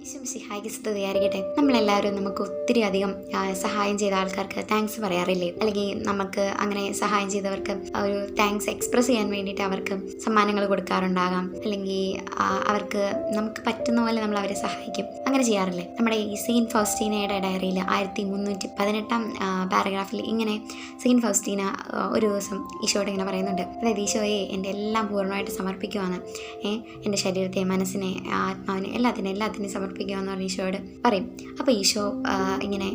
ഈശോമിശിഹായ്ക്ക് സ്തുതിയായിരിക്കട്ടെ. നമ്മളെല്ലാവരും നമുക്ക് ഒത്തിരി അധികം സഹായം ചെയ്ത ആൾക്കാർക്ക് താങ്ക്സ് പറയാറില്ലേ? അല്ലെങ്കിൽ നമുക്ക് അങ്ങനെ സഹായം ചെയ്തവർക്ക് ഒരു താങ്ക്സ് എക്സ്പ്രസ് ചെയ്യാൻ വേണ്ടിയിട്ട് അവർക്ക് സമ്മാനങ്ങൾ കൊടുക്കാറുണ്ടാകാം. അല്ലെങ്കിൽ അവർക്ക് നമുക്ക് പറ്റുന്ന പോലെ നമ്മൾ അവരെ സഹായിക്കും. അങ്ങനെ ചെയ്യാറില്ലേ? നമ്മുടെ ഈ സെയിൻറ്റ് ഫൗസ്റ്റീനയുടെ ഡയറിയിൽ 1318 പാരഗ്രാഫിൽ ഇങ്ങനെ സെയിൻറ്റ് ഫൗസ്റ്റീന ഒരു ദിവസം ഈശോയോട് ഇങ്ങനെ പറയുന്നുണ്ട്. അതായത് ഈശോയെ എൻ്റെ എല്ലാം പൂർണ്ണമായിട്ട് സമർപ്പിക്കുവാണ്, എൻ്റെ ശരീരത്തെ, മനസ്സിനെ, ആത്മാവിനെ, എല്ലാത്തിനും സമർപ്പിക്കുമെന്ന് പറഞ്ഞ് ഈശോയോട് പറയും. അപ്പോൾ ഈശോ ഇങ്ങനെ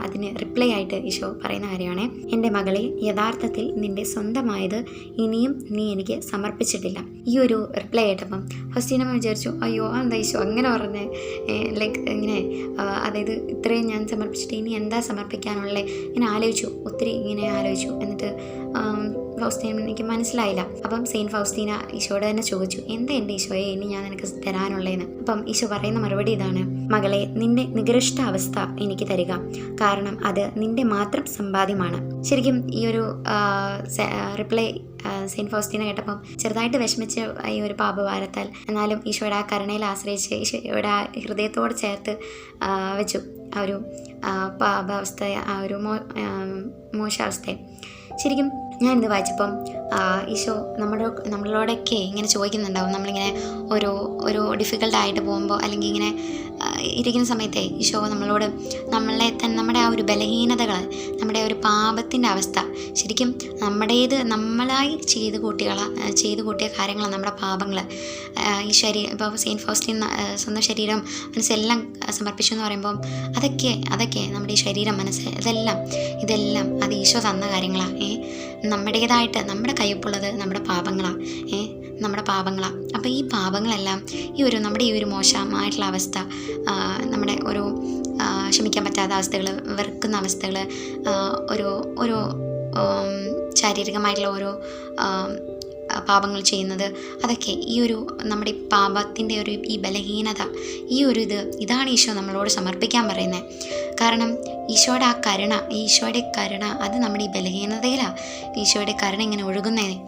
അതിന് റിപ്ലൈ ആയിട്ട് ഈശോ പറയുന്ന കാര്യമാണ്, എൻ്റെ മകളെ, യഥാർത്ഥത്തിൽ നിൻ്റെ സ്വന്തമായത് ഇനിയും നീ എനിക്ക് സമർപ്പിച്ചിട്ടില്ല. ഈ ഒരു റിപ്ലൈ ആയിട്ടപ്പം ഫൗസ്റ്റീനമ്മ വിചാരിച്ചു, അയ്യോ എന്താ ഈശോ അങ്ങനെ പറഞ്ഞ്, ലൈക്ക് ഇങ്ങനെ അതായത് ഇത്രയും ഞാൻ സമർപ്പിച്ചിട്ട് ഇനി എന്താ സമർപ്പിക്കാനുള്ളത് ഇങ്ങനെ ഒത്തിരി ഇങ്ങനെ ആലോചിച്ചു. എന്നിട്ട് ഫൗസ്റ്റീനയ്ക്ക് മനസ്സിലായില്ല. അപ്പം സെയിൻറ്റ് ഫൗസ്റ്റീന ഈശോയോട് തന്നെ ചോദിച്ചു, എന്താ എൻ്റെ ഈശോയെ ഇനി ഞാൻ നിനക്ക് തരാനുള്ളതെന്ന്. അപ്പം ഈശോ പറയുന്ന മറുപടി ഇതാണ്, മകളെ, നിന്റെ നികൃഷ്ട അവസ്ഥ എനിക്ക് തരിക, കാരണം അത് നിന്റെ മാത്രം സമ്പാദ്യമാണ്. ശരിക്കും ഈ ഒരു റിപ്ലൈ സെയിൻറ്റ് ഫൗസ്റ്റീന കേട്ടപ്പം ചെറുതായിട്ട് വിഷമിച്ച് ഈ ഒരു പാപഭാരത്താൽ, എന്നാലും ഈശോയുടെ ആ കരുണയിൽ ആശ്രയിച്ച് ഈശോയുടെ ആ ഹൃദയത്തോട് ചേർത്ത് വെച്ചു ആ ഒരു പാപാവസ്ഥയെ, ആ ഒരു മോശാവസ്ഥയെ. ശരിക്കും ഞാനിത് വായിച്ചപ്പം ഈശോ നമ്മളോടൊക്കെ ഇങ്ങനെ ചോദിക്കുന്നുണ്ടാവും. നമ്മളിങ്ങനെ ഓരോ ഡിഫിക്കൽട്ടായിട്ട് പോകുമ്പോൾ അല്ലെങ്കിൽ ഇങ്ങനെ ഇരിക്കുന്ന സമയത്തെ ഈശോ നമ്മളോട് നമ്മുടെ ആ ഒരു ബലഹീനതകൾ, നമ്മുടെ ഒരു പാപത്തിൻ്റെ അവസ്ഥ, ശരിക്കും നമ്മളായി ചെയ്ത് കൂട്ടിയ കാര്യങ്ങളാണ് നമ്മുടെ പാപങ്ങൾ. ഈ ഇപ്പോൾ സെയിൻറ്റ് ഫൗസ്റ്റീൻ സ്വന്തം ശരീരം, മനസ്സെല്ലാം സമർപ്പിച്ചു എന്ന് പറയുമ്പം അതൊക്കെ നമ്മുടെ ഈ ശരീരം, മനസ്സ്, ഇതെല്ലാം അത് ഈശോ തന്ന കാര്യങ്ങളാണ്. നമ്മുടേതായിട്ട് നമ്മുടെ കയ്യൊപ്പുള്ളത് നമ്മുടെ പാപങ്ങളാണ്. അപ്പോൾ ഈ പാപങ്ങളെല്ലാം നമ്മുടെ ഈ ഒരു മോശമായിട്ടുള്ള അവസ്ഥ, നമ്മുടെ ഒരു ക്ഷമിക്കാൻ പറ്റാത്ത അവസ്ഥകൾ, വെറുക്കുന്ന അവസ്ഥകൾ, ഓരോ ശാരീരികമായിട്ടുള്ള ഓരോ പാപങ്ങൾ ചെയ്യുന്നത്, അതൊക്കെ നമ്മുടെ ഈ പാപത്തിൻ്റെ ഈ ബലഹീനത, ഇതാണ് ഈശോ നമ്മളോട് സമർപ്പിക്കാൻ പറയുന്നത്. കാരണം ഈശോയുടെ കരുണ അത് നമ്മുടെ ഈ ബലഹീനതയിലാണ് ഈശോയുടെ കരുണ ഇങ്ങനെ ഒഴുകുന്നതിന്.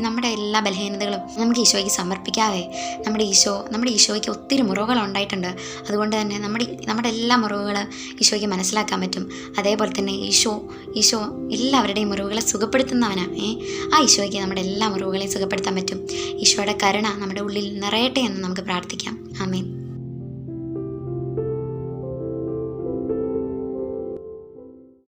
നമ്മുടെ എല്ലാ ബലഹീനതകളും നമുക്ക് ഈശോയ്ക്ക് സമർപ്പിക്കാതെ നമ്മുടെ ഈശോയ്ക്ക് ഒത്തിരി മുറിവുകൾ ഉണ്ടായിട്ടുണ്ട്. അതുകൊണ്ട് തന്നെ നമ്മുടെ എല്ലാ മുറിവുകൾ ഈശോയ്ക്ക് മനസ്സിലാക്കാൻ പറ്റും. അതേപോലെ തന്നെ ഈശോ എല്ലാവരുടെയും മുറിവുകളെ സുഖപ്പെടുത്തുന്നവനാണ്. ആ ഈശോയ്ക്ക് നമ്മുടെ എല്ലാ മുറിവുകളെയും സുഖപ്പെടുത്താൻ പറ്റും. ഈശോയുടെ കരുണ നമ്മുടെ ഉള്ളിൽ നിറയട്ടെ എന്ന് നമുക്ക് പ്രാർത്ഥിക്കാം. ആമേൻ.